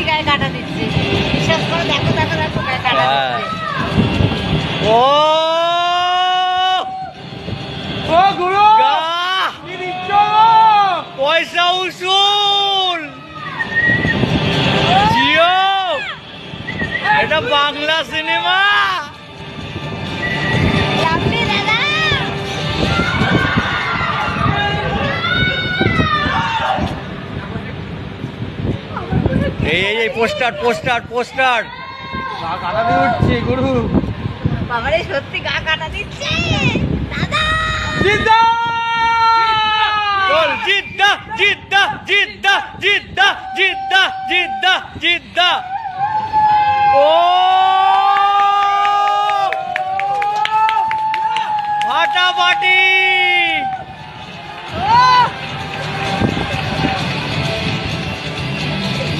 সত্যি গায়ে কাটা দিচ্ছে, বিশ্বাস করো। দেখো দেখো দেখো গায়ে কাটা দিচ্ছে। ও ও গুরু গা কি দিচ্ছ গো? পয়সা উসুল জিও, এটা বাংলা সিনেমা। লাভলি দাদা। এই পোস্টার পোস্টার পোস্টার। গা কাটা দিয়ে উঠছে গুরু। বাবারে সত্যি গা কাটা দিচ্ছে দাদা। জিদ্দা চল জিদ্দা জিদ্দা জিদ্দা জিদ্দা জিদ্দা জিদ্দা জিদ্দা। ও